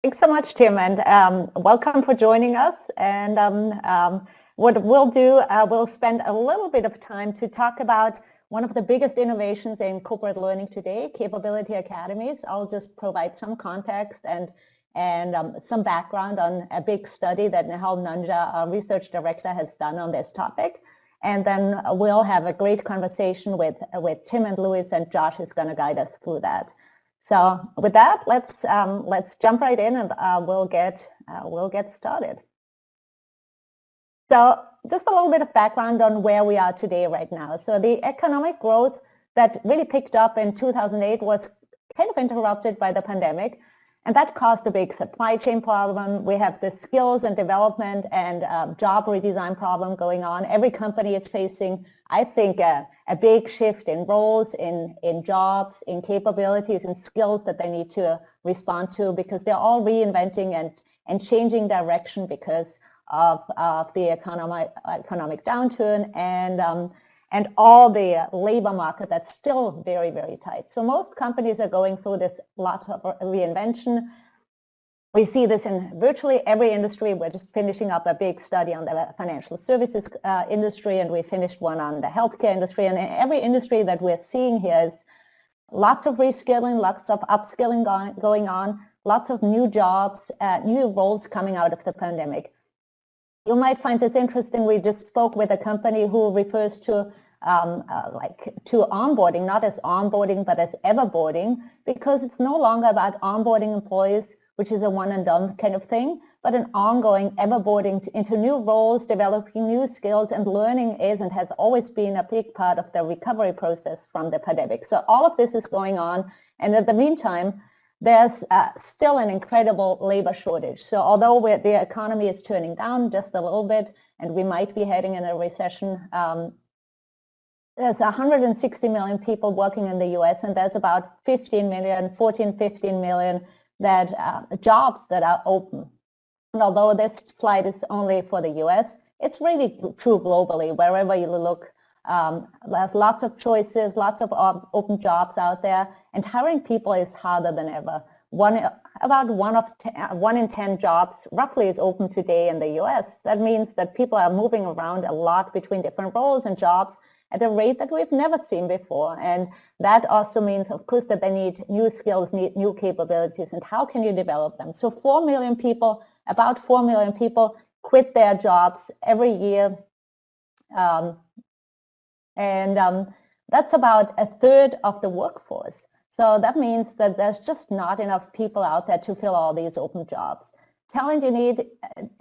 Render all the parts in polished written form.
Thanks so much, Tim, and welcome for joining us. And what we'll do, we'll spend a little bit of time to talk about one of the biggest innovations in corporate learning today, capability academies. I'll just provide some context and some background on a big study that Nahal Nanja, our research director, has done on this topic. And then we'll have a great conversation with Tim and Louis, and Josh is going to guide us through that. So with that, let's jump right in, and we'll get started. So just a little bit of background on where we are today right now. So the economic growth that really picked up in 2008 was kind of interrupted by the pandemic, and that caused a big supply chain problem. We have the skills and development and job redesign problem going on. Every company is facing, I think, a big shift in roles, in jobs, in capabilities and skills that they need to respond to, because they're all reinventing and changing direction because of the economic downturn and all the labor market that's still very, very tight. So most companies are going through this lot of reinvention. We see this in virtually every industry. We're just finishing up a big study on the financial services industry, and we finished one on the healthcare industry. And in every industry that we're seeing here is lots of reskilling, lots of upskilling going on, lots of new jobs, new roles coming out of the pandemic. You might find this interesting. We just spoke with a company who refers to onboarding, not as onboarding, but as everboarding, because it's no longer about onboarding employees, which is a one and done kind of thing, but an ongoing everboarding into new roles, developing new skills, and learning is and has always been a big part of the recovery process from the pandemic. So all of this is going on, and in the meantime, there's still an incredible labor shortage. So although the economy is turning down just a little bit, and we might be heading in a recession, there's 160 million people working in the US, and there's about 15 million jobs that are open. And although this slide is only for the US, it's really true globally. Wherever you look, there's lots of choices, lots of open jobs out there, and hiring people is harder than ever. About one in 10 jobs roughly is open today in the US. That means that people are moving around a lot between different roles and jobs at a rate that we've never seen before. And that also means, of course, that they need new skills, need new capabilities, and how can you develop them? So about 4 million people quit their jobs every year. That's about a third of the workforce. So that means that there's just not enough people out there to fill all these open jobs. Talent you need,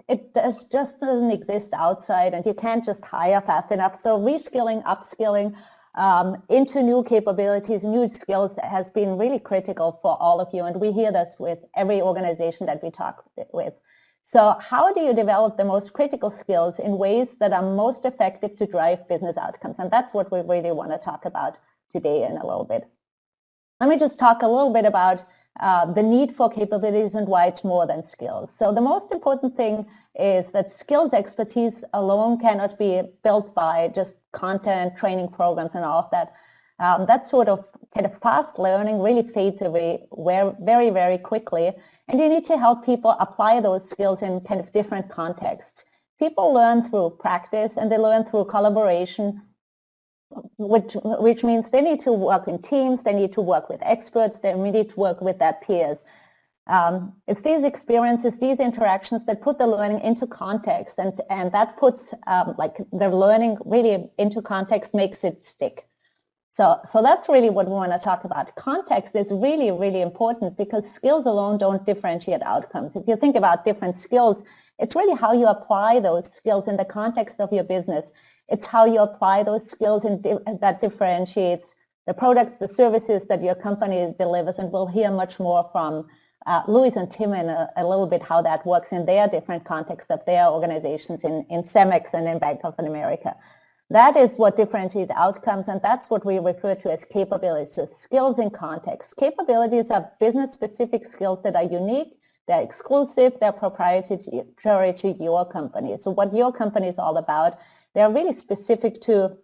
it just doesn't exist outside, and you can't just hire fast enough. So reskilling, upskilling into new capabilities, new skills has been really critical for all of you. And we hear this with every organization that we talk with. So how do you develop the most critical skills in ways that are most effective to drive business outcomes? And that's what we really want to talk about today in a little bit. Let me just talk a little bit about the need for capabilities and why it's more than skills. So the most important thing is that skills expertise alone cannot be built by just content, training programs, and all of that. That sort of kind of fast learning really fades away very, very quickly. And you need to help people apply those skills in kind of different contexts. People learn through practice, and they learn through collaboration, which means they need to work in teams, they need to work with experts, they need to work with their peers. It's these experiences, these interactions that put the learning into context, and that puts the learning really into context, makes it stick. So that's really what we want to talk about. Context is really, really important, because skills alone don't differentiate outcomes. If you think about different skills, it's really how you apply those skills in the context of your business. It's how you apply those skills that differentiates the products, the services that your company delivers. And we'll hear much more from Louis and Tim in a little bit how that works in their different contexts of their organizations in Cemex and in Bank of America. That is what differentiates outcomes, and that's what we refer to as capabilities, so skills in context. Capabilities are business-specific skills that are unique, they're exclusive, they're proprietary to your company. So what your company is all about, they're really specific to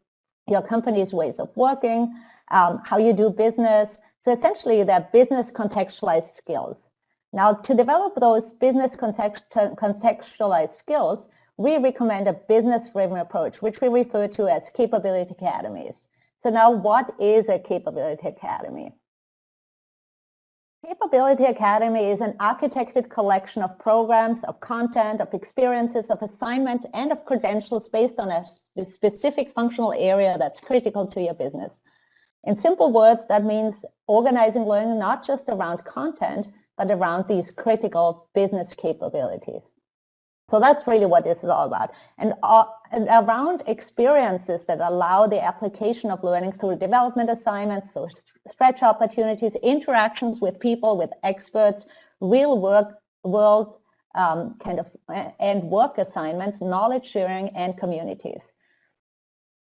your company's ways of working, how you do business. So essentially, they're business contextualized skills. Now, to develop those business contextualized skills, we recommend a business-driven approach, which we refer to as capability academies. So now, what is a capability academy? Capability Academy is an architected collection of programs, of content, of experiences, of assignments, and of credentials based on a specific functional area that's critical to your business. In simple words, that means organizing learning not just around content, but around these critical business capabilities. So that's really what this is all about. And around experiences that allow the application of learning through development assignments, so stretch opportunities, interactions with people, with experts, real world and work assignments, knowledge sharing, and communities.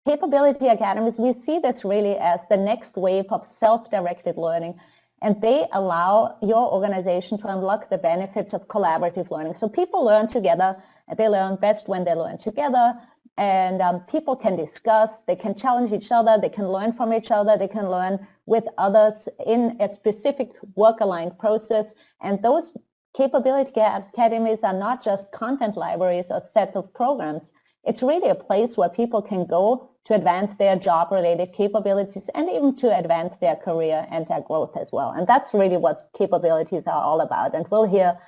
Capability academies, we see this really as the next wave of self-directed learning, and they allow your organization to unlock the benefits of collaborative learning. So people learn together, and they learn best when they learn together, and people can discuss, they can challenge each other, they can learn from each other, they can learn with others in a specific work-aligned process. And those capability academies are not just content libraries or sets of programs. It's really a place where people can go to advance their job-related capabilities and even to advance their career and their growth as well. And that's really what capabilities are all about. And we'll hear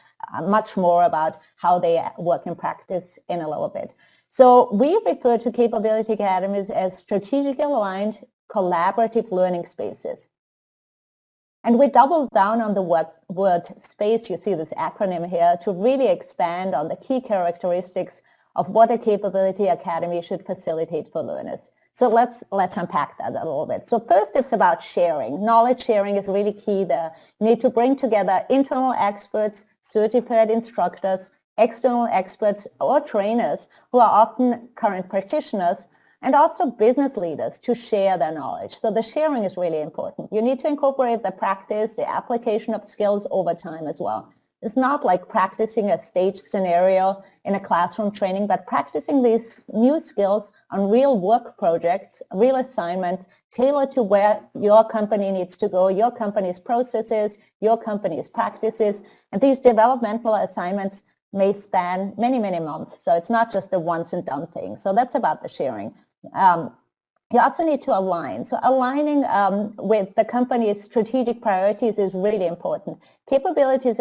much more about how they work in practice in a little bit. So we refer to capability academies as strategically aligned collaborative learning spaces. And we double down on the word space, you see this acronym here, to really expand on the key characteristics of what a capability academy should facilitate for learners. So let's unpack that a little bit. So first, it's about sharing. Knowledge sharing is really key there. You need to bring together internal experts, certified instructors, external experts or trainers who are often current practitioners, and also business leaders to share their knowledge. So the sharing is really important. You need to incorporate the practice, the application of skills over time as well. It's not like practicing a stage scenario in a classroom training, but practicing these new skills on real work projects, real assignments, tailored to where your company needs to go, your company's processes, your company's practices. And these developmental assignments may span many, many months. So it's not just a once and done thing. So that's about the sharing. You also need to align. So aligning with the company's strategic priorities is really important. Capabilities,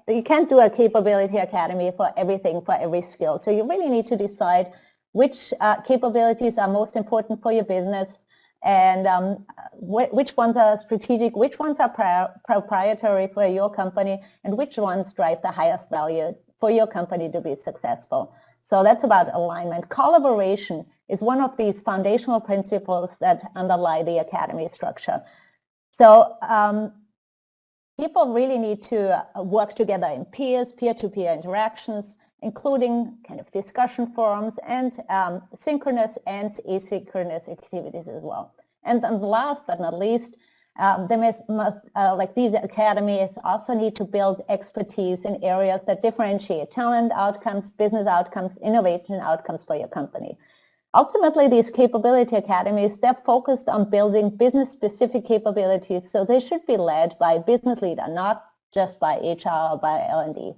you can't do a capability academy for everything, for every skill. So you really need to decide which capabilities are most important for your business, and which ones are strategic, which ones are proprietary for your company, and which ones drive the highest value for your company to be successful. So that's about alignment. Collaboration is one of these foundational principles that underlie the academy structure. So people really need to work together in peers, peer-to-peer interactions, including kind of discussion forums and synchronous and asynchronous activities as well. And then last but not least, these academies also need to build expertise in areas that differentiate talent outcomes, business outcomes, innovation outcomes for your company. Ultimately, these capability academies, they're focused on building business-specific capabilities, so they should be led by a business leader, not just by HR or by L&D.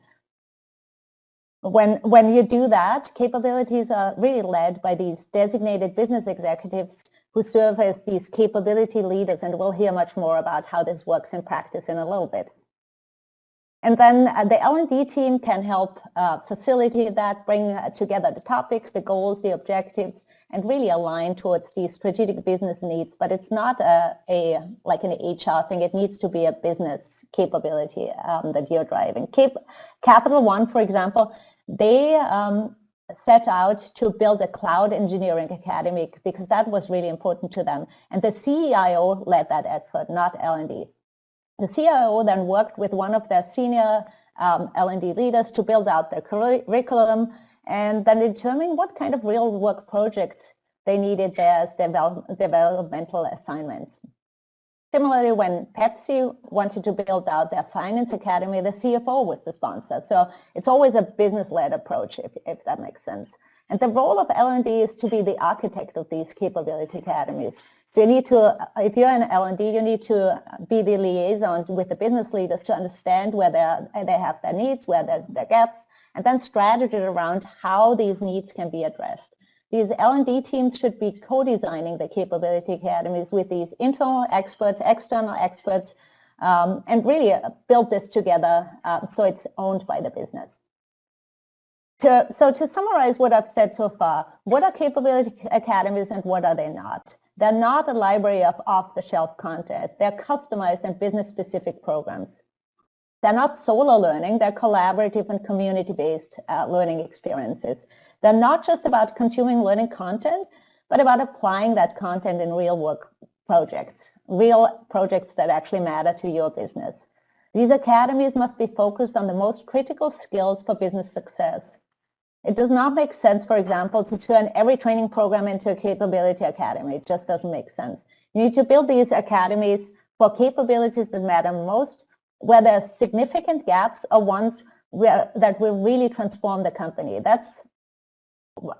When you do that, capabilities are really led by these designated business executives who serve as these capability leaders, and we'll hear much more about how this works in practice in a little bit. And then the L&D team can help facilitate that, bring together the topics, the goals, the objectives, and really align towards these strategic business needs. But it's not like an HR thing. It needs to be a business capability that you're driving. Capital One, for example, they set out to build a cloud engineering academy because that was really important to them. And the CIO led that effort, not L&D. The CIO then worked with one of their senior L&D leaders to build out their curriculum and then determine what kind of real work projects they needed there as developmental assignments. Similarly, when Pepsi wanted to build out their finance academy, the CFO was the sponsor. So it's always a business-led approach, if that makes sense. And the role of L&D is to be the architect of these capability academies. So you need to, if you're in L&D, you need to be the liaison with the business leaders to understand where they have their needs, where there's their gaps, and then strategy around how these needs can be addressed. These L&D teams should be co-designing the capability academies with these internal experts, external experts, and really build this together so it's owned by the business. So to summarize what I've said so far, what are capability academies and what are they not? They're not a library of off-the-shelf content. They're customized and business-specific programs. They're not solo learning. They're collaborative and community-based learning experiences. They're not just about consuming learning content, but about applying that content in real work projects that actually matter to your business. These academies must be focused on the most critical skills for business success. It does not make sense, for example, to turn every training program into a capability academy. It just doesn't make sense. You need to build these academies for capabilities that matter most, where there's significant gaps or ones that will really transform the company. That's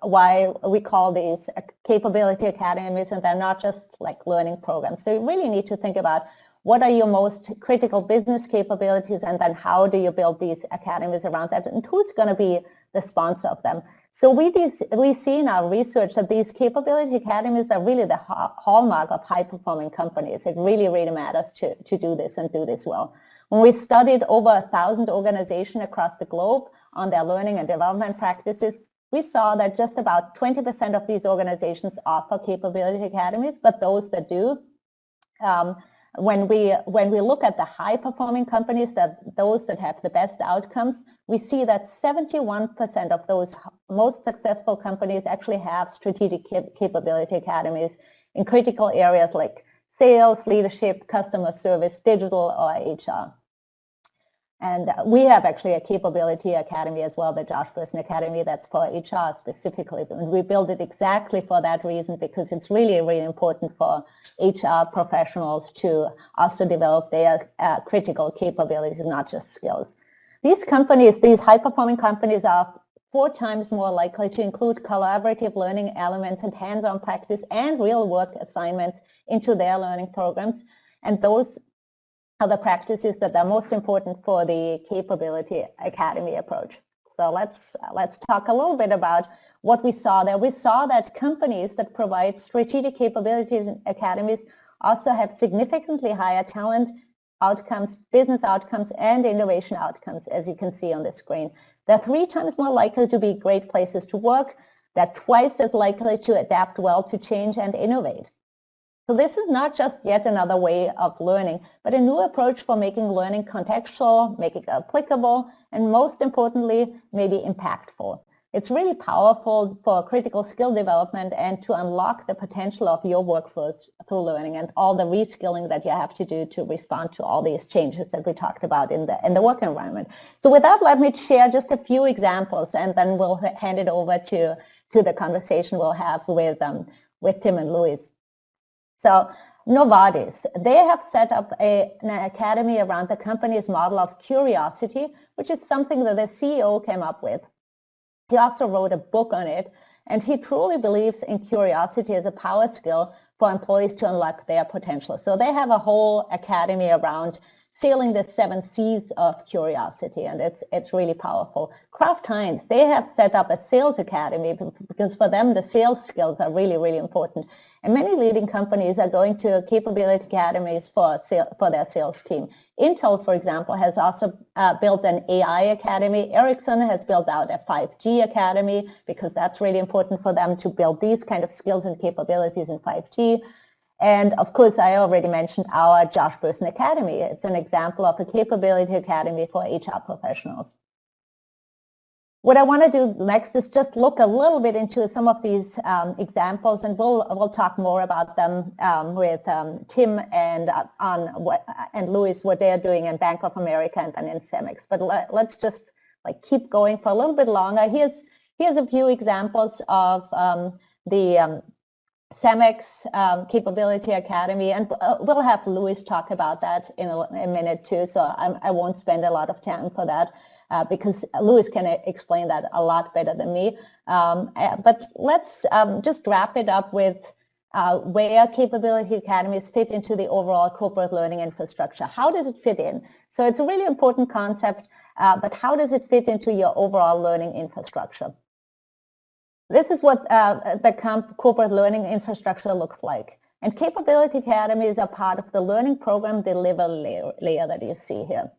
why we call these capability academies, and they're not just like learning programs. So you really need to think about what are your most critical business capabilities, and then how do you build these academies around that, and who's going to be the sponsor of them. So we see in our research that these capability academies are really the hallmark of high-performing companies. It really, really matters to do this and do this well. When we studied over 1,000 organizations across the globe on their learning and development practices, we saw that just about 20% of these organizations offer capability academies, but those that do, when we look at the high-performing companies, those that have the best outcomes, we see that 71% of those most successful companies actually have strategic capability academies in critical areas like sales, leadership, customer service, digital, or HR. And we have actually a capability academy as well, the Josh Bersin Academy, that's for HR specifically. And we built it exactly for that reason, because it's really, really important for HR professionals to also develop their critical capabilities, not just skills. These companies, these high-performing companies, are 4 times more likely to include collaborative learning elements and hands-on practice and real work assignments into their learning programs. And those are the practices that are most important for the capability academy approach. So let's talk a little bit about what we saw there. We saw that companies that provide strategic capabilities academies also have significantly higher talent outcomes, business outcomes, and innovation outcomes, as you can see on the screen. They're 3 times more likely to be great places to work. They're twice as likely to adapt well to change and innovate. So this is not just yet another way of learning, but a new approach for making learning contextual, making it applicable, and most importantly, maybe impactful. It's really powerful for critical skill development and to unlock the potential of your workforce through learning and all the reskilling that you have to do to respond to all these changes that we talked about in the work environment. So with that, let me share just a few examples, and then we'll hand it over to the conversation we'll have with Tim and Luis. So Novartis, they have set up an academy around the company's model of curiosity, which is something that the CEO came up with. He also wrote a book on it, and he truly believes in curiosity as a power skill for employees to unlock their potential. So they have a whole academy around sailing the 7 seas of curiosity, and it's really powerful. Kraft Heinz, they have set up a sales academy because for them the sales skills are really, really important. And many leading companies are going to capability academies for their sales team. Intel, for example, has also built an AI academy. Ericsson has built out a 5G academy because that's really important for them to build these kind of skills and capabilities in 5G. And of course, I already mentioned our Josh Bersin Academy. It's an example of a capability academy for HR professionals. What I want to do next is just look a little bit into some of these examples, and we'll talk more about them with Tim and Luis, what they're doing in Bank of America and then in Cemex. But let's just keep going for a little bit longer. Here's a few examples of the Cemex Capability Academy, and we'll have Louis talk about that in a minute too, so I won't spend a lot of time for that because Louis can explain that a lot better than me. But let's just wrap it up with where Capability Academies fit into the overall corporate learning infrastructure. How does it fit in? So it's a really important concept, but how does it fit into your overall learning infrastructure? This is what the corporate learning infrastructure looks like. And Capability Academies are part of the learning program delivery layer that you see here.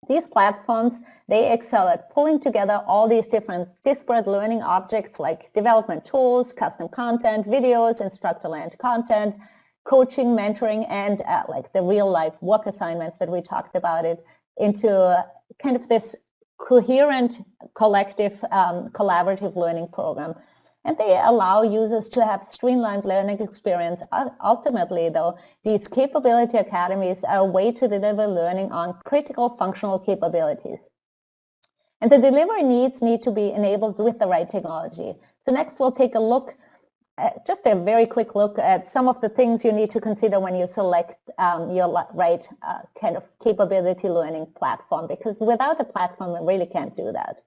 These platforms, they excel at pulling together all these different disparate learning objects like development tools, custom content, videos, instructor-led content, coaching, mentoring, and like the real-life work assignments that we talked about it into kind of this coherent, collective, collaborative learning program. And they allow users to have streamlined learning experience. Ultimately, though, these capability academies are a way to deliver learning on critical functional capabilities. And the delivery needs need to be enabled with the right technology. So next, we'll take a look, just a very quick look at some of the things you need to consider when you select your right kind of capability learning platform, because without a platform, we really can't do that.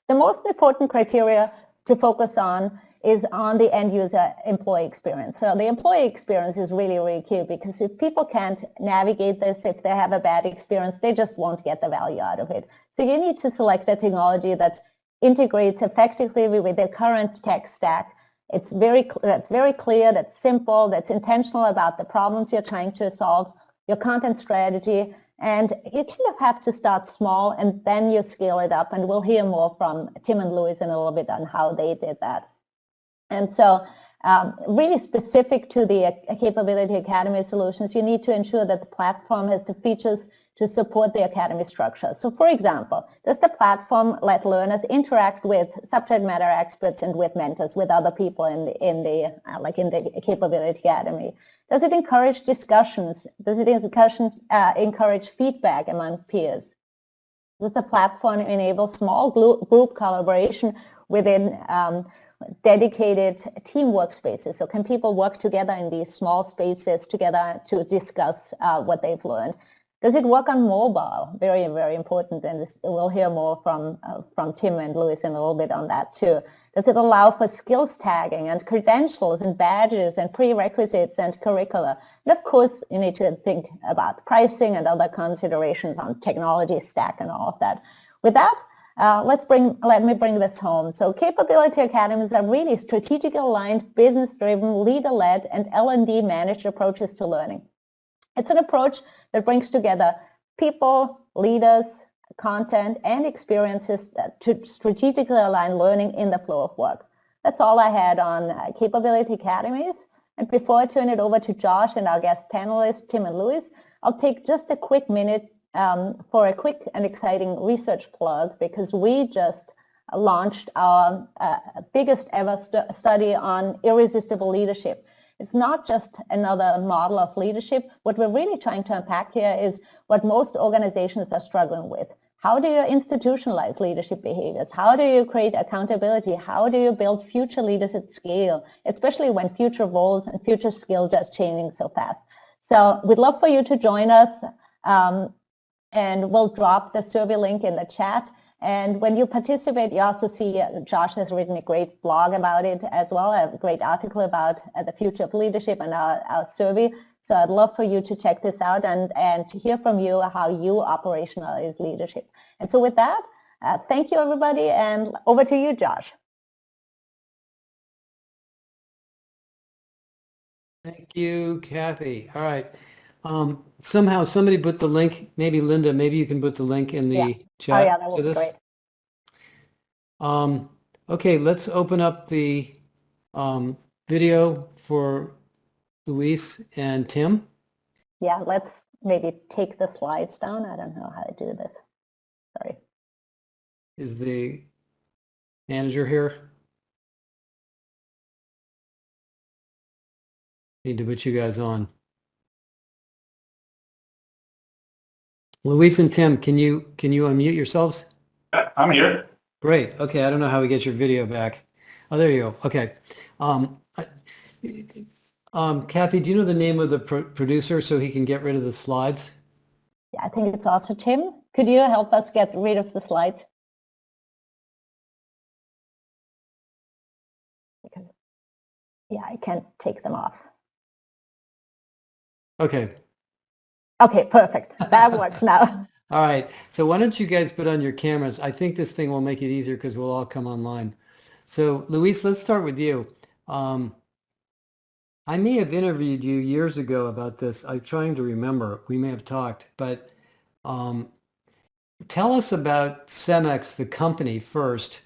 The most important criteria to focus on is on the end user employee experience. So the employee experience is really, really key, because if people can't navigate this, if they have a bad experience, they just won't get the value out of it. So you need to select a technology that integrates effectively with their current tech stack. That's very clear, that's simple, that's intentional about the problems you're trying to solve, your content strategy, and you kind of have to start small and then you scale it up. And we'll hear more from Tim and Louis in a little bit on how they did that. And so really specific to the Capability Academy solutions, you need to ensure that the platform has the features to support the academy structure. So for example, does the platform let learners interact with subject matter experts and with mentors, with other people in the Capability Academy? Does it encourage discussions? Does it encourage feedback among peers? Does the platform enable small group collaboration within dedicated team workspaces? So can people work together in these small spaces together to discuss what they've learned? Does it work on mobile? Very, very important, and we'll hear more from Tim and Louis in a little bit on that too. Does it allow for skills tagging and credentials and badges and prerequisites and curricula? And of course, you need to think about pricing and other considerations on technology stack and all of that. With that, let me bring this home. So Capability Academies are really strategically aligned, business-driven, leader-led, and L&D managed approaches to learning. It's an approach that brings together people, leaders, content, and experiences to strategically align learning in the flow of work. That's all I had on Capability Academies. And before I turn it over to Josh and our guest panelists, Tim and Louis, I'll take just a quick minute for a quick and exciting research plug, because we just launched our biggest ever study on irresistible leadership. It's not just another model of leadership. What we're really trying to unpack here is what most organizations are struggling with. How do you institutionalize leadership behaviors? How do you create accountability? How do you build future leaders at scale, especially when future roles and future skills are changing so fast? So we'd love for you to join us, and we'll drop the survey link in the chat. And when you participate, you also see Josh has written a great blog about it as well, a great article about the future of leadership and our survey. So I'd love for you to check this out and to hear from you how you operationalize leadership. And so with that, thank you, everybody, and over to you, Josh. Thank you, Kathy. All right. Somehow somebody put the link, maybe Linda, maybe you can put the link in the chat. Oh yeah, that would be great. Okay, let's open up the video for Luis and Tim. Yeah, let's maybe take the slides down. I don't know how to do this. Sorry. Is the manager here? Need to put you guys on. Luis and Tim, can you unmute yourselves? I'm here. Great. Okay, I don't know how we get your video back. Oh, there you go. Okay. Kathy, do you know the name of the producer so he can get rid of the slides? Yeah, I think it's also Tim. Could you help us get rid of the slides? Because, yeah, I can't take them off. Okay. Okay, perfect. That works now. All right. So why don't you guys put on your cameras? I think this thing will make it easier because we'll all come online. So Luis, let's start with you. I may have interviewed you years ago about this. I'm trying to remember. We may have talked, but tell us about Cemex, the company first,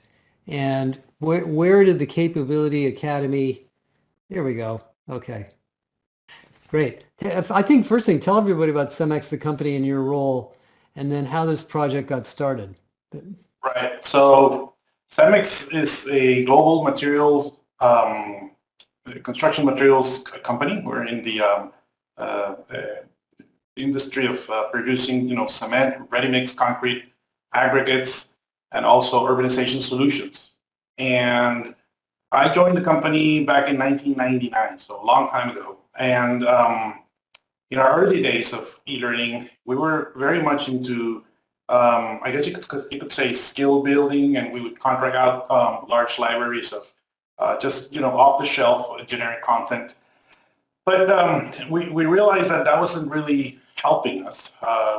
and where did the Capability Academy? Here we go. Okay, great. I think first thing, tell everybody about Cemex, the company, and your role, and then how this project got started. Right. So Cemex is a global materials construction materials company. We're in the industry of producing, cement, ready-mix concrete, aggregates, and also urbanization solutions. And I joined the company back in 1999, so a long time ago. And in our early days of e-learning, we were very much into, I guess you could say skill building, and we would contract out large libraries of just, off-the-shelf generic content. But we realized that wasn't really helping us.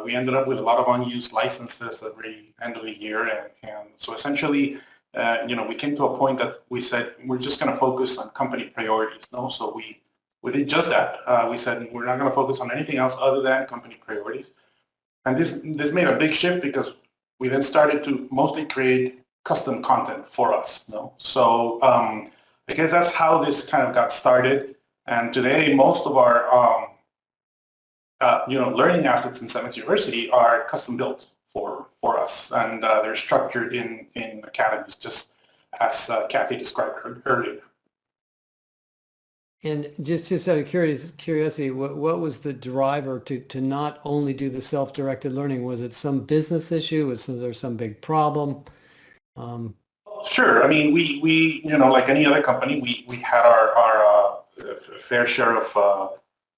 We ended up with a lot of unused licenses at the end of the year. And so essentially, we came to a point that we said, we're just going to focus on company priorities. No? So we did just that. We said, we're not going to focus on anything else other than company priorities. And this made a big shift because we then started to mostly create custom content for us. No? So I guess that's how this kind of got started. And today, most of our learning assets in Cemex University are custom built for us, and they're structured in academies, just as Kathy described earlier. And just out of curiosity, what was the driver to not only do the self-directed learning? Was it some business issue? Was there some big problem? Sure. I mean, we like any other company, we had our fair share of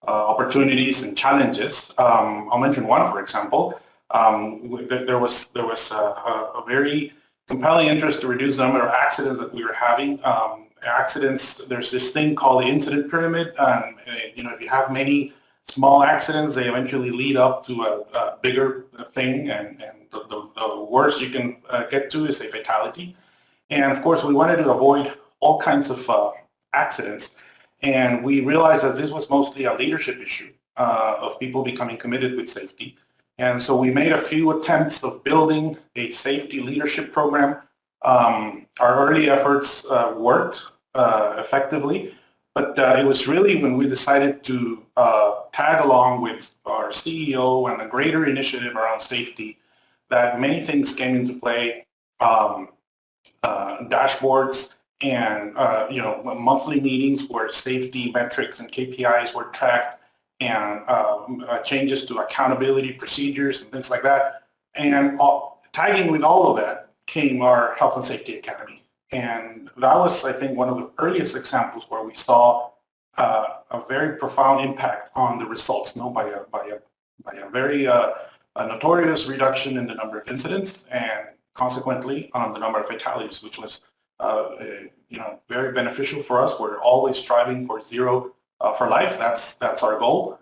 opportunities and challenges. I'll mention one, for example. There was a very compelling interest to reduce the number of accidents that we were having. Accidents, there's this thing called the incident pyramid, and if you have many small accidents, they eventually lead up to a bigger thing, and the worst you can get to is a fatality. And of course, we wanted to avoid all kinds of accidents. And we realized that this was mostly a leadership issue of people becoming committed with safety. And so we made a few attempts of building a safety leadership program. Our early efforts worked effectively, but it was really when we decided to tag along with our CEO and a greater initiative around safety that many things came into play. Dashboards and monthly meetings where safety metrics and KPIs were tracked, and changes to accountability procedures and things like that. And tagging with all of that came our Health and Safety Academy. And that was, I think, one of the earliest examples where we saw a very profound impact on the results, by a very notorious reduction in the number of incidents, and consequently on the number of fatalities, which was very beneficial for us. We're always striving for zero for life. That's our goal.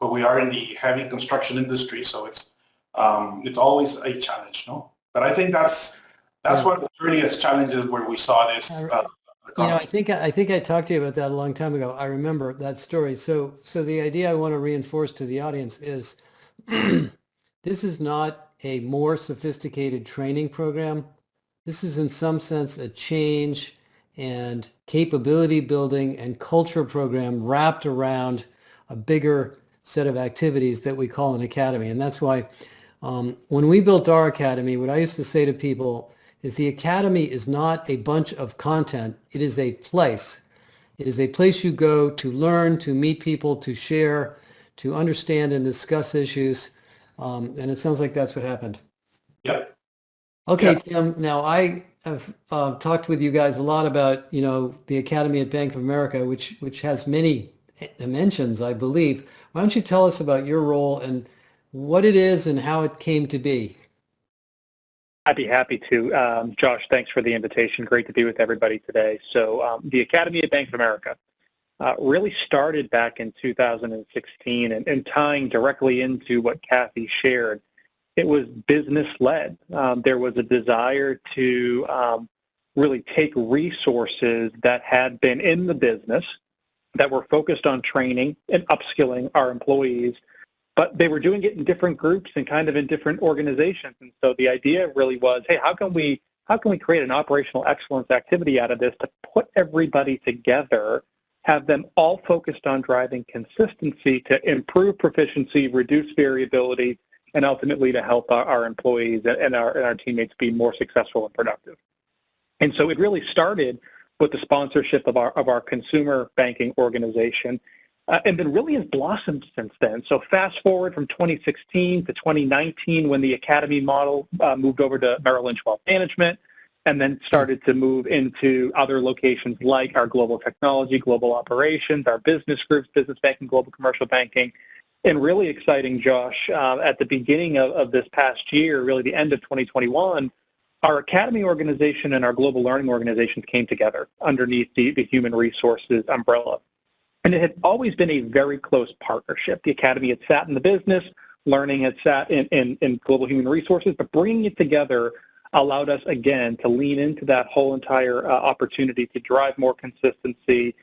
But we are in the heavy construction industry, so it's always a challenge, no? But I think that's one of the earliest challenges where we saw this. I think I talked to you about that a long time ago. I remember that story. So the idea I want to reinforce to the audience is this is not a more sophisticated training program. This is in some sense a change and capability building and culture program wrapped around a bigger set of activities that we call an academy. And that's why when we built our academy, what I used to say to people is the academy is not a bunch of content. It is a place. It is a place you go to learn, to meet people, to share, to understand and discuss issues. And it sounds like that's what happened. Yep. Okay, Yep. Tim, now I I've talked with you guys a lot about, the Academy at Bank of America, which has many dimensions, I believe. Why don't you tell us about your role and what it is and how it came to be? I'd be happy to. Josh, thanks for the invitation. Great to be with everybody today. So the Academy at Bank of America really started back in 2016 and tying directly into what Kathy shared. It was business-led. There was a desire to really take resources that had been in the business that were focused on training and upskilling our employees, but they were doing it in different groups and kind of in different organizations. And so the idea really was, hey, how can we create an operational excellence activity out of this to put everybody together, have them all focused on driving consistency to improve proficiency, reduce variability, and ultimately to help our employees and our teammates be more successful and productive. And so it really started with the sponsorship of our consumer banking organization, and then really has blossomed since then. So fast forward from 2016 to 2019 when the Academy model moved over to Merrill Lynch Wealth Management, and then started to move into other locations like our global technology, global operations, our business groups, business banking, global commercial banking. And really exciting, Josh, at the beginning of this past year, really the end of 2021, our Academy organization and our global learning organizations came together underneath the human resources umbrella. And it had always been a very close partnership. The Academy had sat in the business, learning had sat in global human resources, but bringing it together allowed us, again, to lean into that whole entire opportunity to drive more consistency,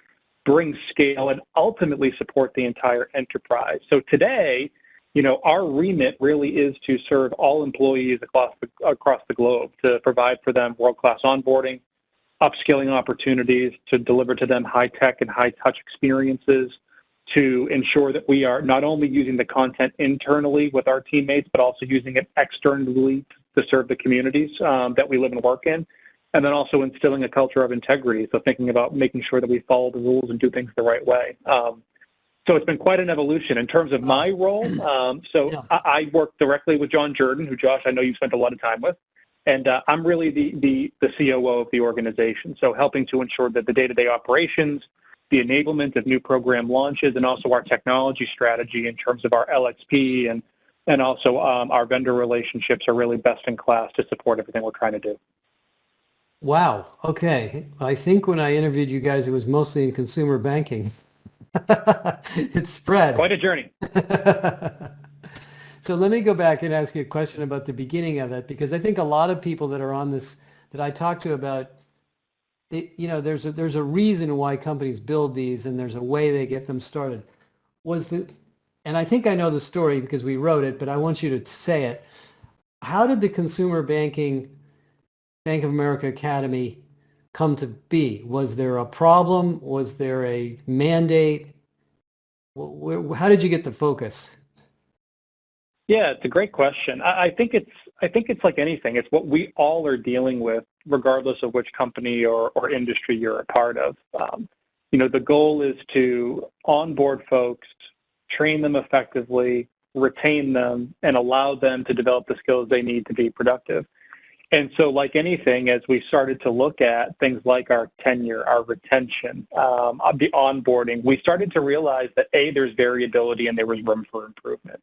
bring scale, and ultimately support the entire enterprise. So today, our remit really is to serve all employees across the globe, to provide for them world-class onboarding, upskilling opportunities, to deliver to them high-tech and high-touch experiences, to ensure that we are not only using the content internally with our teammates, but also using it externally to serve the communities that we live and work in, and then also instilling a culture of integrity, so thinking about making sure that we follow the rules and do things the right way. So it's been quite an evolution. In terms of my role, I work directly with John Jordan, who, Josh, I know you've spent a lot of time with, and I'm really the COO of the organization, so helping to ensure that the day-to-day operations, the enablement of new program launches, and also our technology strategy in terms of our LXP and also our vendor relationships are really best in class to support everything we're trying to do. Wow. Okay. I think when I interviewed you guys, it was mostly in consumer banking. It's spread. Quite a journey. So let me go back and ask you a question about the beginning of it, because I think a lot of people that are on this, that I talk to about, there's a reason why companies build these, and there's a way they get them started. And I think I know the story because we wrote it, but I want you to say it. How did the consumer banking Bank of America Academy come to be? Was there a problem? Was there a mandate? How did you get the focus? Yeah, it's a great question. I think it's like anything. It's what we all are dealing with, regardless of which company or industry you're a part of. The goal is to onboard folks, train them effectively, retain them, and allow them to develop the skills they need to be productive. And so like anything, as we started to look at things like our tenure, our retention, the onboarding, we started to realize that, A, there's variability and there was room for improvement.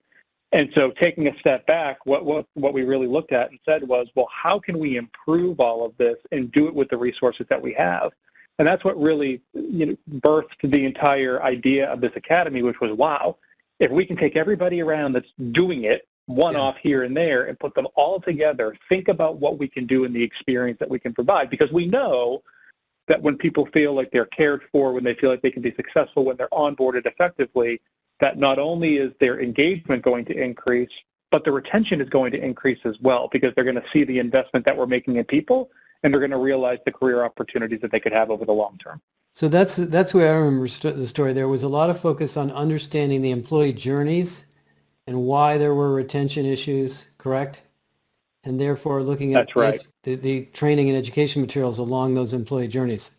And so taking a step back, what we really looked at and said was, well, how can we improve all of this and do it with the resources that we have? And that's what really birthed the entire idea of this academy, which was, wow, if we can take everybody around that's doing it, one-off here and there, and put them all together, think about what we can do in the experience that we can provide. Because we know that when people feel like they're cared for, when they feel like they can be successful, when they're onboarded effectively, that not only is their engagement going to increase, but the retention is going to increase as well, because they're going to see the investment that we're making in people, and they're going to realize the career opportunities that they could have over the long term. So that's where I remember the story. There was a lot of focus on understanding the employee journeys and why there were retention issues, correct? And therefore looking at the training and education materials along those employee journeys,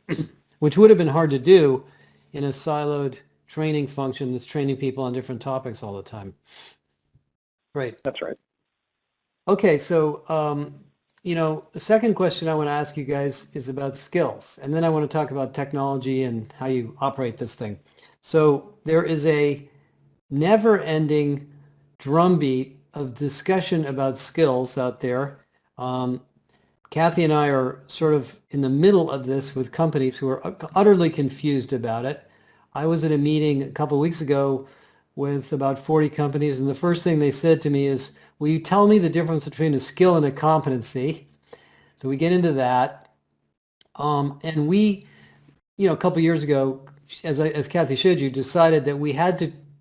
which would have been hard to do in a siloed training function that's training people on different topics all the time. Right. That's right. Okay, so The second question I want to ask you guys is about skills, and then I want to talk about technology and how you operate this thing. So there is a never-ending drumbeat of discussion about skills out there. Kathy and I are sort of in the middle of this with companies who are utterly confused about it. I was at a meeting a couple of weeks ago with about 40 companies, and the first thing they said to me is, will you tell me the difference between a skill and a competency? So we get into that. And we, a couple of years ago, as Kathy showed you, decided that we had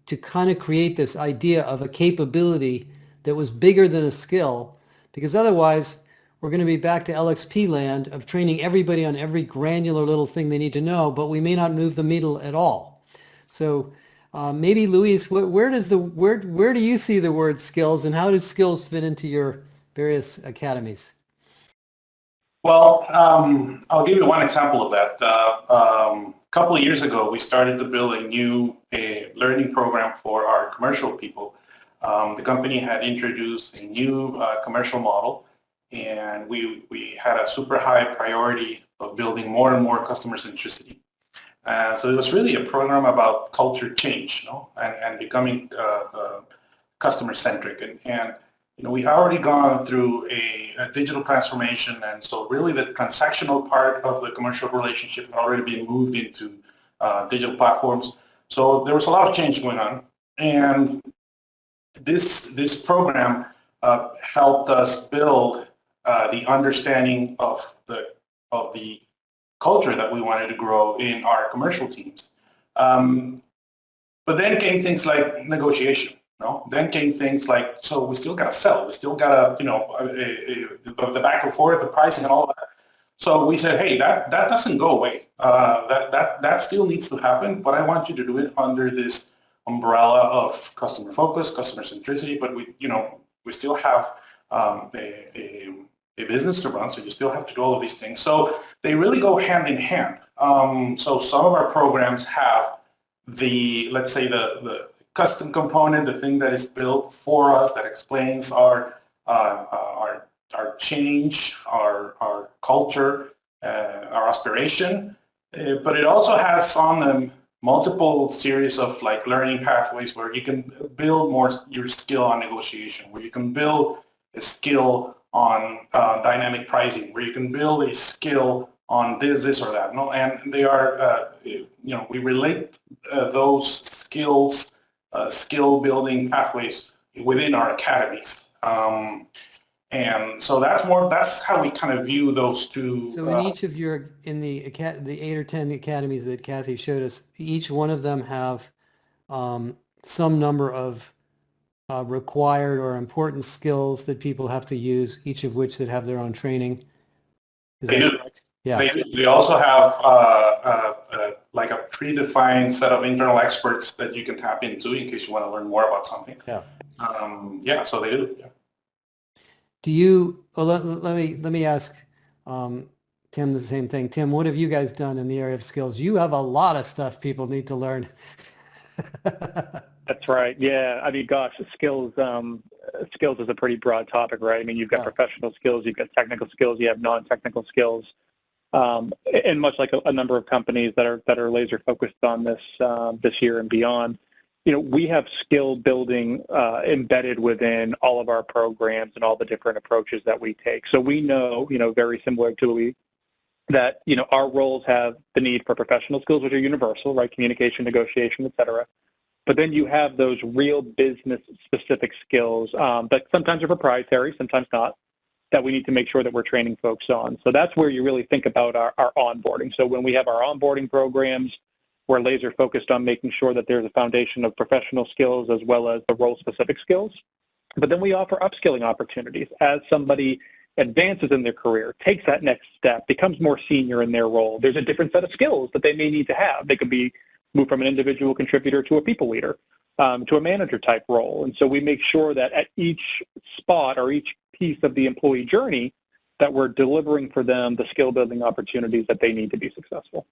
to kind of create this idea of a capability that was bigger than a skill, because otherwise we're going to be back to LXP land of training everybody on every granular little thing they need to know, but we may not move the needle at all. So maybe Luis, where do you see the word skills, and how do skills fit into your various academies? Well, I'll give you one example of that. A couple of years ago, we started to build a new learning program for our commercial people. The company had introduced a new commercial model, and we had a super high priority of building more and more customer centricity. So it was really a program about culture change, and becoming customer centric. And we've already gone through a digital transformation, and so really the transactional part of the commercial relationship has already been moved into digital platforms. So there was a lot of change going on, and this program helped us build the understanding of the culture that we wanted to grow in our commercial teams. But then came things like negotiation. Then came things like, so we still got to sell. We still got to, the back and forth, the pricing and all that. So we said, hey, that doesn't go away. That still needs to happen, but I want you to do it under this umbrella of customer focus, customer centricity. But we still have a business to run, so you still have to do all of these things. So they really go hand in hand. So some of our programs have let's say the custom component, the thing that is built for us that explains our change, our culture, our aspiration. But it also has on them multiple series of learning pathways where you can build more your skill on negotiation, where you can build a skill on dynamic pricing, where you can build a skill on this or that. And they are, we relate those skills, skill building pathways within our academies. And so that's how we kind of view those two. So in each of the 8 or 10 academies that Kathy showed us, each one of them have some number of required or important skills that people have to use, each of which that have their own training. They do. Correct? Yeah. They also have a predefined set of internal experts that you can tap into in case you want to learn more about something. Yeah. So they do. Yeah. Do you? Well, let me ask Tim the same thing. Tim, what have you guys done in the area of skills? You have a lot of stuff people need to learn. That's right. Yeah. I mean, gosh, skills is a pretty broad topic, right? I mean, you've got professional skills, you've got technical skills, you have non-technical skills. And much like a number of companies that are laser focused on this year and beyond, we have skill building embedded within all of our programs and all the different approaches that we take. So we know, very similar to Louis, that, our roles have the need for professional skills, which are universal, right? Communication, negotiation, et cetera. But then you have those real business specific skills that sometimes are proprietary, sometimes not, that we need to make sure that we're training folks on. So that's where you really think about our onboarding. So when we have our onboarding programs, we're laser focused on making sure that there's a foundation of professional skills as well as the role specific skills. But then we offer upskilling opportunities as somebody advances in their career, takes that next step, becomes more senior in their role. There's a different set of skills that they may need to have. They could be moved from an individual contributor to a people leader, to a manager type role. And so we make sure that at each spot or each piece of the employee journey that we're delivering for them the skill building opportunities that they need to be successful.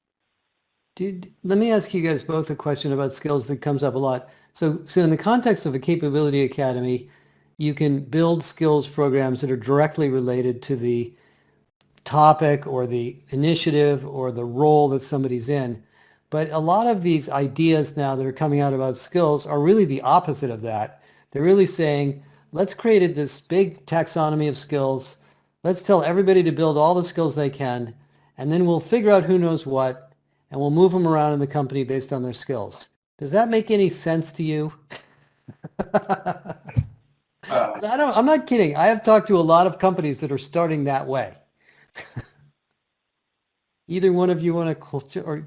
Let me ask you guys both a question about skills that comes up a lot. So in the context of a capability academy, you can build skills programs that are directly related to the topic or the initiative or the role that somebody's in. But a lot of these ideas now that are coming out about skills are really the opposite of that. They're really saying, let's create this big taxonomy of skills. Let's tell everybody to build all the skills they can, and then we'll figure out who knows what, and we'll move them around in the company based on their skills. Does that make any sense to you? I'm not kidding. I have talked to a lot of companies that are starting that way. Either one of you want to, or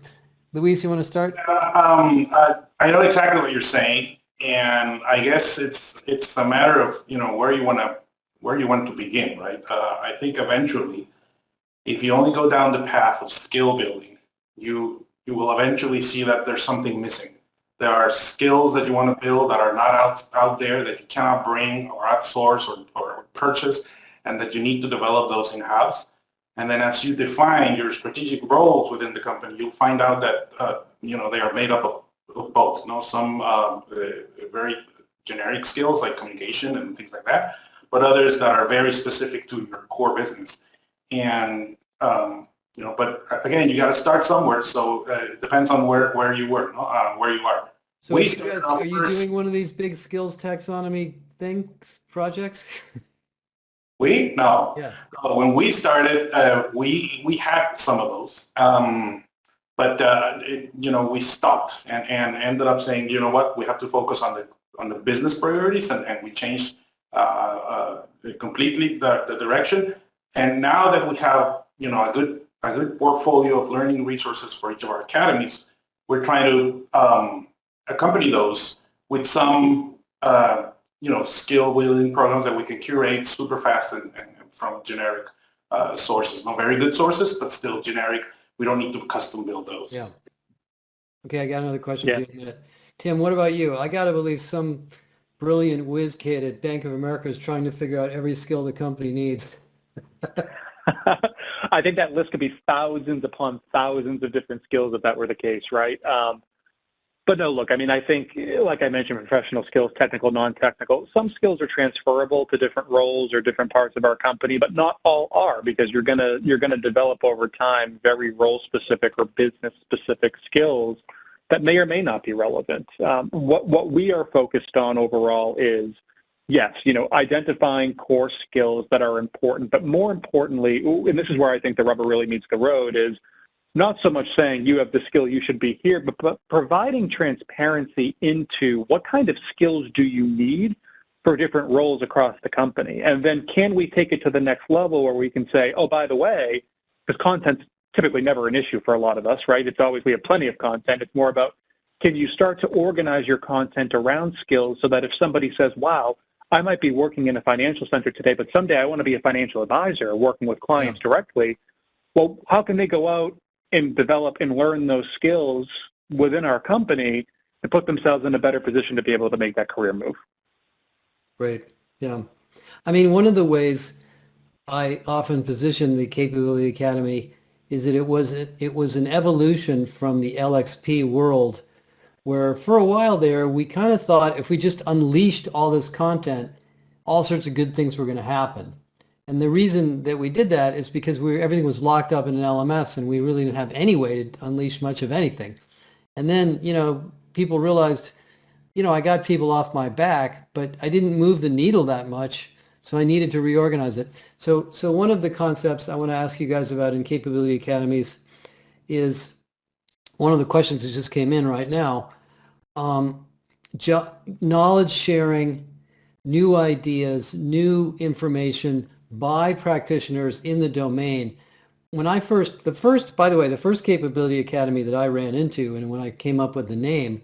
Luis, you want to start? I know exactly what you're saying, and I guess it's a matter of where you want to begin, right? I think eventually, if you only go down the path of skill building, you will eventually see that there's something missing. There are skills that you want to build that are not out there, that you cannot bring or outsource or purchase, and that you need to develop those in-house. And then as you define your strategic roles within the company, you'll find out that they are made up of both. Some very generic skills like communication and things like that, but others that are very specific to your core business. And but again, you got to start somewhere. So it depends on where you work, where you are. So are you doing one of these big skills taxonomy projects? No. Yeah. When we started, we had some of those, but we stopped and ended up saying, you know what, we have to focus on the business priorities, and we changed completely the direction. And now that we have a good portfolio of learning resources for each of our academies, we're trying to accompany those with some skill building programs that we can curate super fast and from generic sources. Not very good sources, but still generic. We don't need to custom build those. Yeah. Okay, I got another question for you in a minute. Tim, what about you? I got to believe some brilliant whiz kid at Bank of America is trying to figure out every skill the company needs. I think that list could be thousands upon thousands of different skills if that were the case, right? But no, look, I mean, I think, like I mentioned, professional skills, technical, non-technical, some skills are transferable to different roles or different parts of our company, but not all are, because you're gonna develop over time very role-specific or business-specific skills that may or may not be relevant. What we are focused on overall is, yes, identifying core skills that are important, but more importantly, and this is where I think the rubber really meets the road, is not so much saying you have the skill, you should be here, but providing transparency into what kind of skills do you need for different roles across the company. And then can we take it to the next level where we can say, oh, by the way, because content's typically never an issue for a lot of us, right? It's always, we have plenty of content. It's more about, can you start to organize your content around skills so that if somebody says, wow, I might be working in a financial center today, but someday I want to be a financial advisor working with clients directly. Well, how can they go out and develop and learn those skills within our company and put themselves in a better position to be able to make that career move? Great. Yeah. I mean, one of the ways I often position the Capability Academy is that it was an evolution from the LXP world, where for a while there, we kind of thought if we just unleashed all this content, all sorts of good things were going to happen. And the reason that we did that is because everything was locked up in an LMS, and we really didn't have any way to unleash much of anything. And then, people realized, I got people off my back, but I didn't move the needle that much, so I needed to reorganize it. So one of the concepts I want to ask you guys about in Capability Academies is one of the questions that just came in right now. Knowledge sharing, new ideas, new information by practitioners in the domain. By the way, the first Capability Academy that I ran into, and when I came up with the name,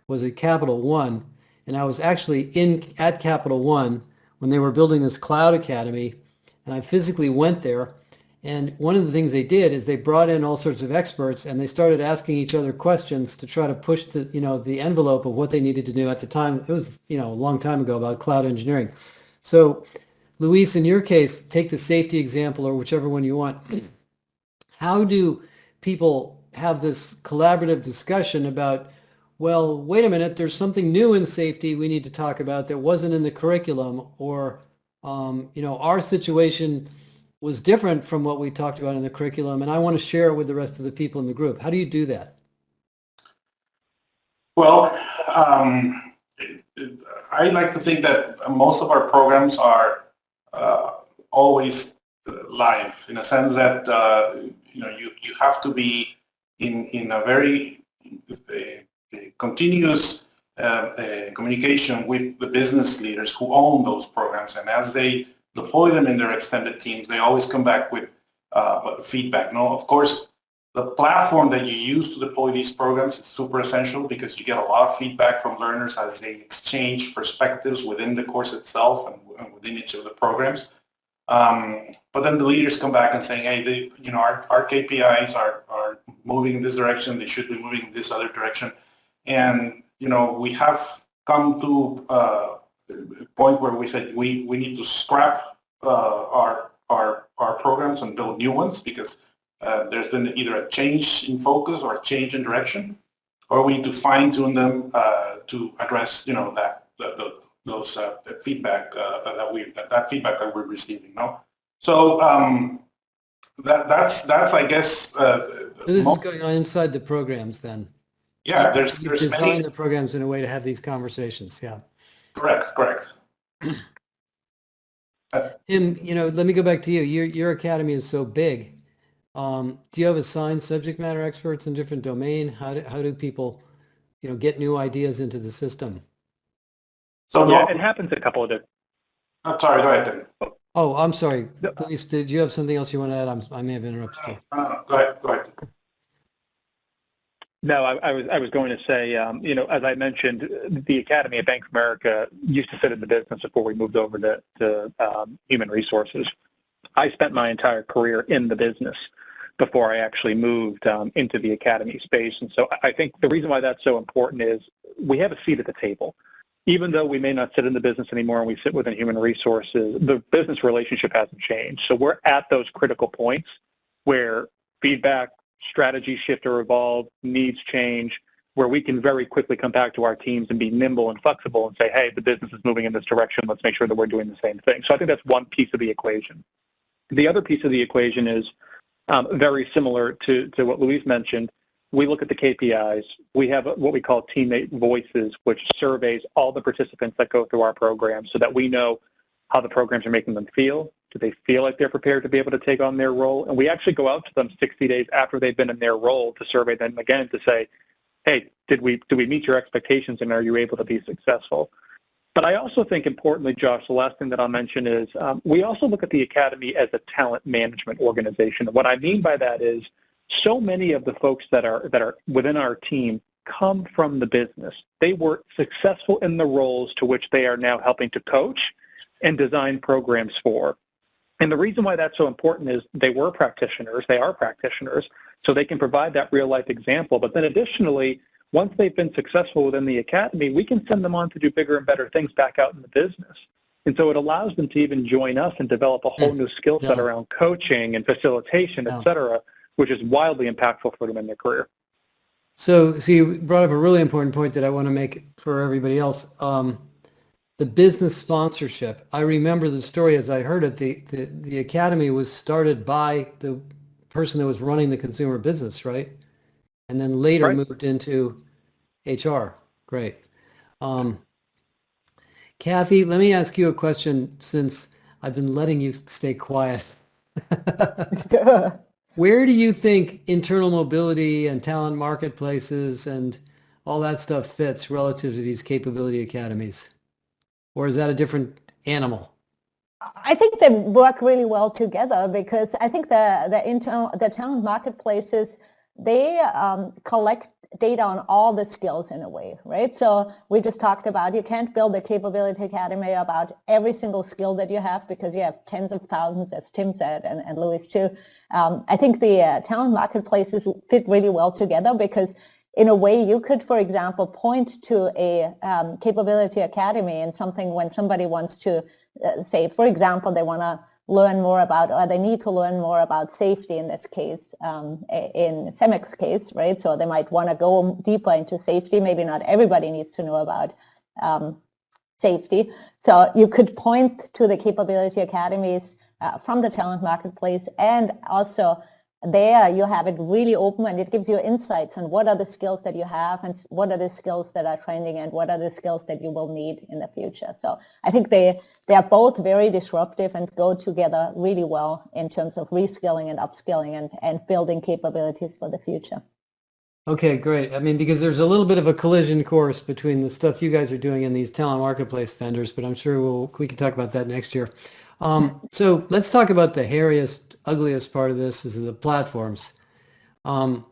was at Capital One. And I was actually at Capital One when they were building this cloud academy, and I physically went there. And one of the things they did is they brought in all sorts of experts, and they started asking each other questions to try to push the envelope of what they needed to do at the time. It was a long time ago, about cloud engineering. So Luis, in your case, take the safety example or whichever one you want. How do people have this collaborative discussion about well, wait a minute, there's something new in safety we need to talk about that wasn't in the curriculum, or, our situation was different from what we talked about in the curriculum, and I want to share it with the rest of the people in the group. How do you do that? Well, I like to think that most of our programs are always live, in a sense that you have to be in a very continuous communication with the business leaders who own those programs, and as they deploy them in their extended teams, they always come back with feedback. No, of course, the platform that you use to deploy these programs is super essential because you get a lot of feedback from learners as they exchange perspectives within the course itself and within each of the programs. But then the leaders come back and saying, hey, our KPIs are moving in this direction. They should be moving in this other direction. And, we have come to a point where we said we need to scrap our programs and build new ones because there's been either a change in focus or a change in direction, or we need to fine-tune them to address, those feedback that feedback that we're receiving. No, so that's I guess. So this is going on inside the programs, then. Yeah, there's design many. The programs in a way to have these conversations. Yeah. Correct. Tim, let me go back to you. Your academy is so big. Do you have assigned subject matter experts in different domain? How do people, get new ideas into the system? So yeah, it happens a couple of different. I'm sorry. Go ahead, Tim. Oh, I'm sorry. Please, did you have something else you want to add? I may have interrupted you. Go ahead. No, I was going to say, as I mentioned, the Academy at Bank of America used to sit in the business before we moved over to human resources. I spent my entire career in the business before I actually moved into the Academy space. And so I think the reason why that's so important is we have a seat at the table. Even though we may not sit in the business anymore and we sit within human resources, the business relationship hasn't changed. So we're at those critical points where feedback, strategy shift or evolve, needs change, where we can very quickly come back to our teams and be nimble and flexible and say, hey, the business is moving in this direction. Let's make sure that we're doing the same thing. So I think that's one piece of the equation. The other piece of the equation is very similar to what Luis mentioned. We look at the KPIs. We have what we call teammate voices, which surveys all the participants that go through our program so that we know how the programs are making them feel. Do they feel like they're prepared to be able to take on their role? And we actually go out to them 60 days after they've been in their role to survey them again to say, hey, did we meet your expectations and are you able to be successful? But I also think importantly, Josh, the last thing that I'll mention is we also look at the Academy as a talent management organization. And what I mean by that is so many of the folks that are within our team come from the business. They were successful in the roles to which they are now helping to coach and design programs for. And the reason why that's so important is they are practitioners, so they can provide that real-life example. But then additionally, once they've been successful within the Academy, we can send them on to do bigger and better things back out in the business. And so it allows them to even join us and develop a whole new skill set around coaching and facilitation, et cetera, which is wildly impactful for them in their career. So you brought up a really important point that I want to make for everybody else. The business sponsorship. I remember the story as I heard it. The Academy was started by the person that was running the consumer business, right? And then later moved into HR. Great. Kathy, let me ask you a question since I've been letting you stay quiet. Where do you think internal mobility and talent marketplaces and all that stuff fits relative to these capability academies? Or is that a different animal? I think they work really well together because I think the talent marketplaces, they collect data on all the skills in a way, right? So we just talked about you can't build a capability academy about every single skill that you have because you have tens of thousands, as Tim said, and Luis too. I think the talent marketplaces fit really well together because in a way you could, for example, point to a capability academy and something when somebody wants to say, for example, they want to learn more about, or they need to learn more about safety in this case, in Cemex case, right? So they might want to go deeper into safety. Maybe not everybody needs to know about safety. So you could point to the capability academies from the talent marketplace, and also there you have it really open, and it gives you insights on what are the skills that you have and what are the skills that are trending and what are the skills that you will need in the future. So I think they are both very disruptive and go together really well in terms of reskilling and upskilling and building capabilities for the future. Okay, great. I mean, because there's a little bit of a collision course between the stuff you guys are doing and these talent marketplace vendors, but I'm sure we can talk about that next year. So let's talk about the hairiest, ugliest part of this is the platforms. To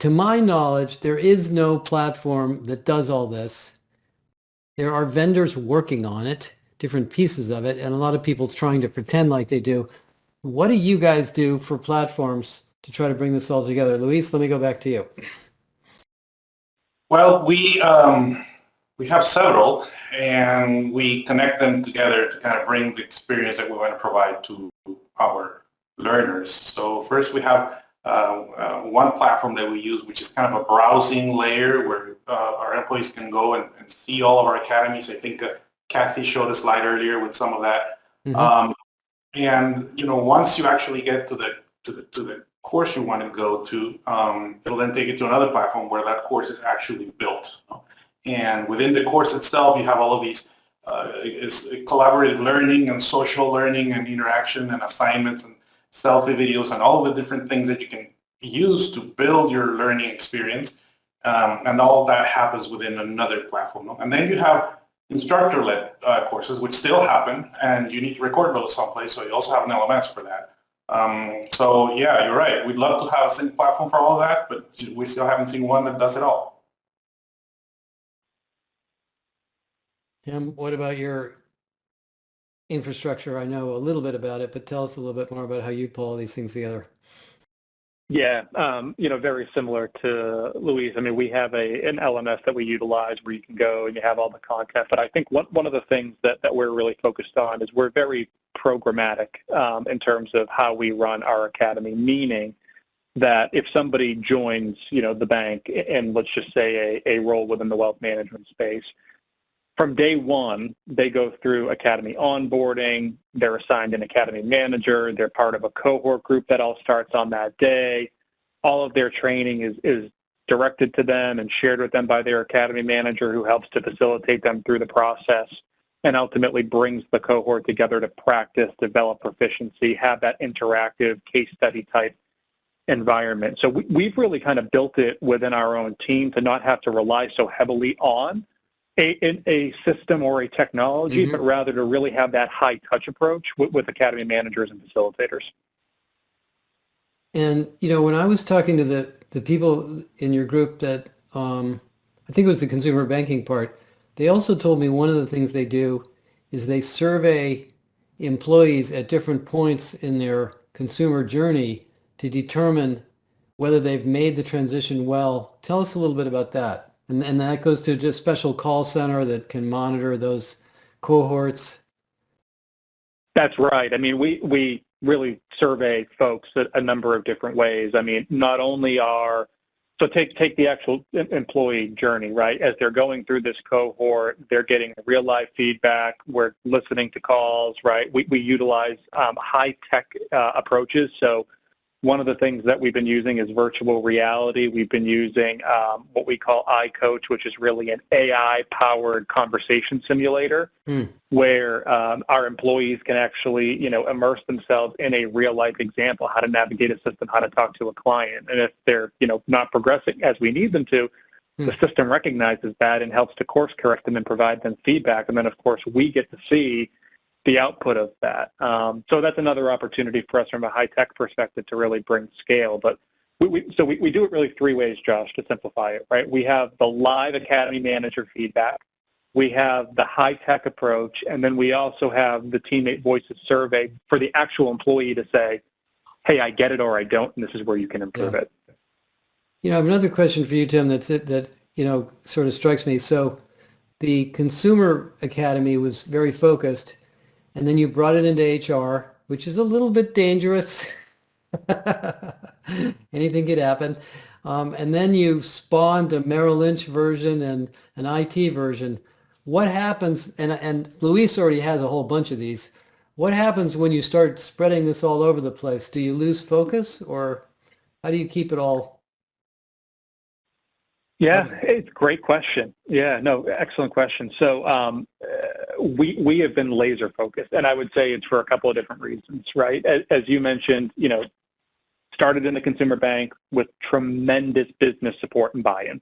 my knowledge, there is no platform that does all this. There are vendors working on it, different pieces of it, and a lot of people trying to pretend like they do. What do you guys do for platforms to try to bring this all together? Luis, let me go back to you. Well, we have several, and we connect them together to kind of bring the experience that we want to provide to our learners. So first we have one platform that we use, which is kind of a browsing layer where our employees can go and see all of our academies. I think Kathy showed a slide earlier with some of that. Mm-hmm. And once you actually get to the course you want to go to, it'll then take you to another platform where that course is actually built. And within the course itself, you have all of these collaborative learning and social learning and interaction and assignments and selfie videos and all the different things that you can use to build your learning experience. And all that happens within another platform. And then you have instructor-led courses, which still happen, and you need to record those someplace, so you also have an LMS for that. So yeah, you're right. We'd love to have a single platform for all of that, but we still haven't seen one that does it all. Tim, what about your infrastructure? I know a little bit about it, but tell us a little bit more about how you pull all these things together. Yeah, very similar to Luis. I mean, we have an LMS that we utilize where you can go and you have all the content. But I think one of the things that we're really focused on is we're very programmatic in terms of how we run our academy, meaning that if somebody joins, the bank and let's just say a role within the wealth management space, from day one, they go through academy onboarding, they're assigned an academy manager, they're part of a cohort group that all starts on that day. All of their training is directed to them and shared with them by their academy manager, who helps to facilitate them through the process and ultimately brings the cohort together to practice, develop proficiency, have that interactive case study type environment. So we've really kind of built it within our own team to not have to rely so heavily on a system or a technology, mm-hmm. but rather to really have that high touch approach with academy managers and facilitators. And, when I was talking to the people in your group that, I think it was the consumer banking part, they also told me one of the things they do is they survey employees at different points in their consumer journey to determine whether they've made the transition well. Tell us a little bit about that. And that goes to just special call center that can monitor those cohorts. That's right. I mean, we really survey folks a number of different ways. I mean, not only so take the actual employee journey, right? As they're going through this cohort, they're getting real life feedback. We're listening to calls, right? We utilize high tech approaches. So one of the things that we've been using is virtual reality. We've been using what we call iCoach, which is really an AI-powered conversation simulator, where our employees can actually, immerse themselves in a real-life example, how to navigate a system, how to talk to a client. And if they're, not progressing as we need them to, the system recognizes that and helps to course correct them and provide them feedback. And then, of course, we get to see the output of that. So that's another opportunity for us from a high-tech perspective to really bring scale. But we do it really three ways, Josh, to simplify it, right? We have the live academy manager feedback. We have the high-tech approach, and then we also have the teammate voices survey for the actual employee to say, hey, I get it or I don't, and this is where you can improve it. I have another question for you, Tim, that sort of strikes me. So the consumer academy was very focused, and then you brought it into HR, which is a little bit dangerous. Anything could happen. And then you spawned a Merrill Lynch version and an IT version. What happens, and Luis already has a whole bunch of these. What happens when you start spreading this all over the place? Do you lose focus, or how do you keep it all? Yeah, it's a great question. Yeah, no, excellent question. So we have been laser focused, and I would say it's for a couple of different reasons, right? As you mentioned, started in the consumer bank with tremendous business support and buy-in.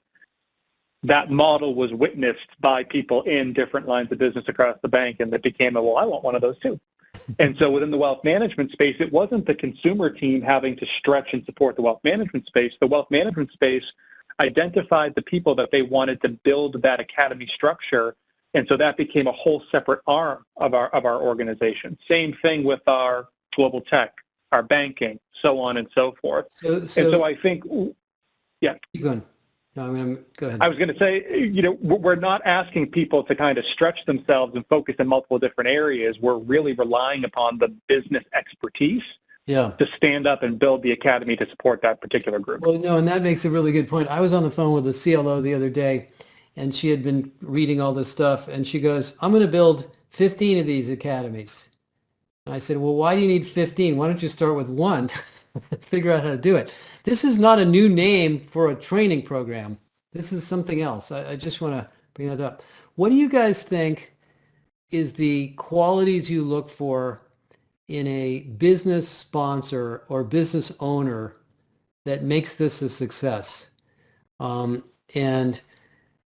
That model was witnessed by people in different lines of business across the bank, and it became well, I want one of those too. And so within the wealth management space, it wasn't the consumer team having to stretch and support the wealth management space. The wealth management space identified the people that they wanted to build that academy structure, and so that became a whole separate arm of our organization. Same thing with our global tech, our banking, so on and so forth. So I think, yeah. Keep going. No, I'm going to go ahead. I was going to say, we're not asking people to kind of stretch themselves and focus in multiple different areas. We're really relying upon the business expertise to stand up and build the academy to support that particular group. Well, no, and that makes a really good point. I was on the phone with the CLO the other day, and she had been reading all this stuff, and she goes, I'm going to build 15 of these academies. And I said, well, why do you need 15? Why don't you start with one? Figure out how to do it. This is not a new name for a training program. This is something else. I just want to bring that up. What do you guys think is the qualities you look for in a business sponsor or business owner that makes this a success? And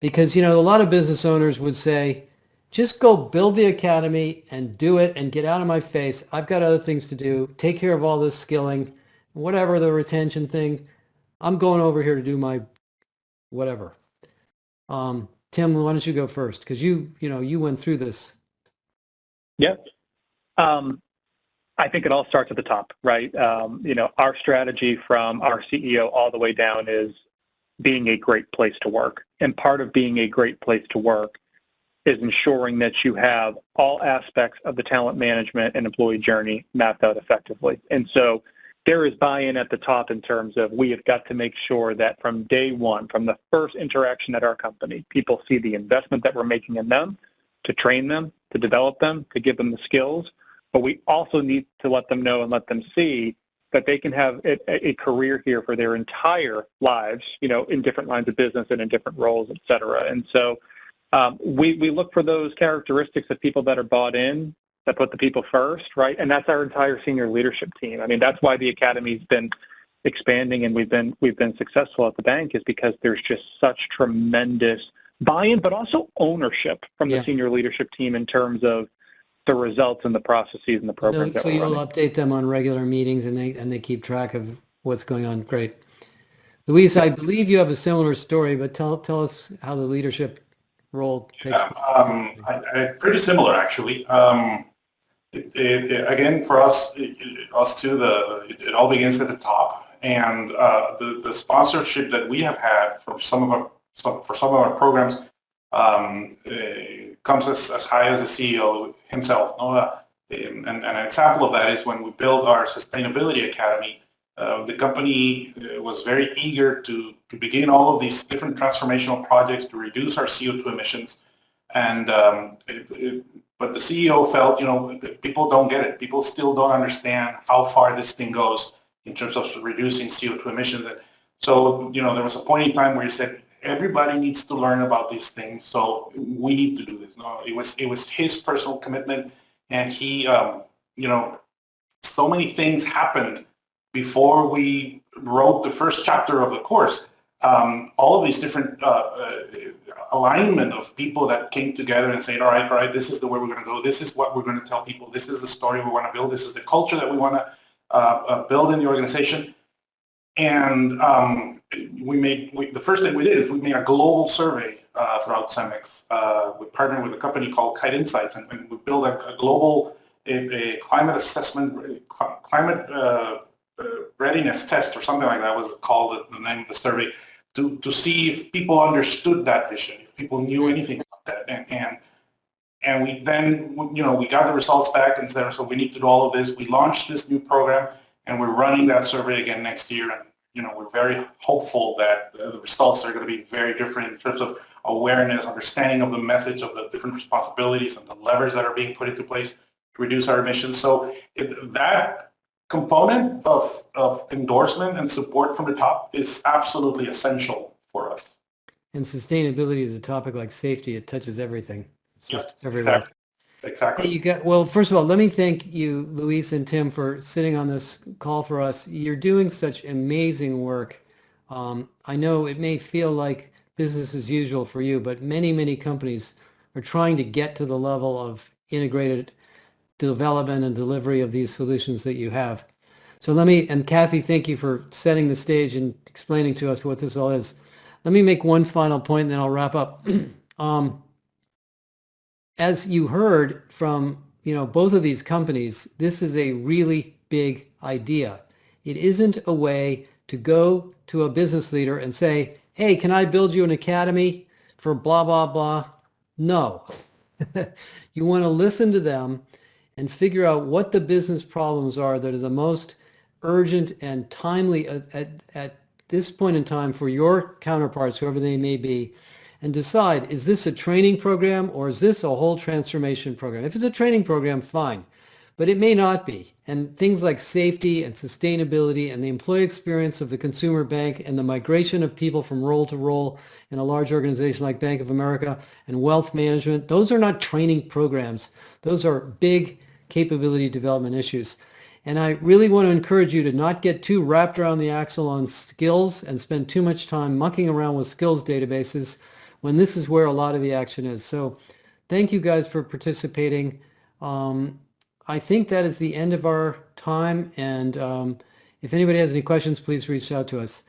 because, a lot of business owners would say, just go build the academy and do it and get out of my face. I've got other things to do. Take care of all this skilling, whatever the retention thing. I'm going over here to do my whatever. Tim, why don't you go first? Because you went through this. Yeah. I think it all starts at the top, right? Our strategy from our CEO all the way down is being a great place to work. And part of being a great place to work is ensuring that you have all aspects of the talent management and employee journey mapped out effectively. And so there is buy-in at the top in terms of we have got to make sure that from day one, from the first interaction at our company, people see the investment that we're making in them, to train them, to develop them, to give them the skills. But we also need to let them know and let them see that they can have a career here for their entire lives, in different lines of business and in different roles, et cetera. And so we look for those characteristics of people that are bought in, that put the people first, right? And that's our entire senior leadership team. I mean, that's why the academy's been expanding and we've been successful at the bank, is because there's just such tremendous buy-in, but also ownership from the senior leadership team in terms of the results and the processes and the programs that so we're you'll running. update them on regular meetings and they keep track of what's going on. Great. Luis, I believe you have a similar story, but tell us how the leadership role takes place. Pretty similar, actually. Again, for us too, it all begins at the top, and the sponsorship that we have had for some of our programs comes as high as the CEO himself. And an example of that is when we built our Sustainability Academy. The company was very eager to begin all of these different transformational projects to reduce our CO2 emissions. And but the CEO felt, people don't get it. People still don't understand how far this thing goes in terms of reducing CO2 emissions. And so, there was a point in time where he said, everybody needs to learn about these things, so we need to do this. No, it was his personal commitment, and he, so many things happened before we wrote the first chapter of the course. All of these different alignment of people that came together and said, all right, this is the way we're going to go. This is what we're going to tell people. This is the story we want to build. This is the culture that we want to build in the organization. And the first thing we did is we made a global survey throughout Cemex. We partnered with a company called Kite Insights, and we built a global climate assessment, climate readiness test or something like that was called the name of the survey, to see if people understood that vision, if people knew anything about that. And And we then, we got the results back and said, so we need to do all of this. We launched this new program, and we're running that survey again next year. And, we're very hopeful that the results are going to be very different in terms of awareness, understanding of the message of the different responsibilities and the levers that are being put into place to reduce our emissions. So that component of endorsement and support from the top is absolutely essential for us. And sustainability is a topic like safety. It touches everything. It's just everywhere. Exactly. Hey, well, first of all, let me thank you, Luis and Tim, for sitting on this call for us. You're doing such amazing work. I know it may feel like business as usual for you, but many, many companies are trying to get to the level of integrated development and delivery of these solutions that you have. So and Kathy, thank you for setting the stage and explaining to us what this all is. Let me make one final point and then I'll wrap up. As you heard from, both of these companies, this is a really big idea. It isn't a way to go to a business leader and say, hey, can I build you an academy for blah, blah, blah? No. You want to listen to them and figure out what the business problems are that are the most urgent and timely at this point in time for your counterparts, whoever they may be, and decide, is this a training program or is this a whole transformation program? If it's a training program, fine, but it may not be. And things like safety and sustainability and the employee experience of the consumer bank and the migration of people from role to role in a large organization like Bank of America and wealth management, those are not training programs. Those are big capability development issues. And I really want to encourage you to not get too wrapped around the axle on skills and spend too much time mucking around with skills databases when this is where a lot of the action is. So thank you guys for participating. I think that is the end of our time. And if anybody has any questions, please reach out to us.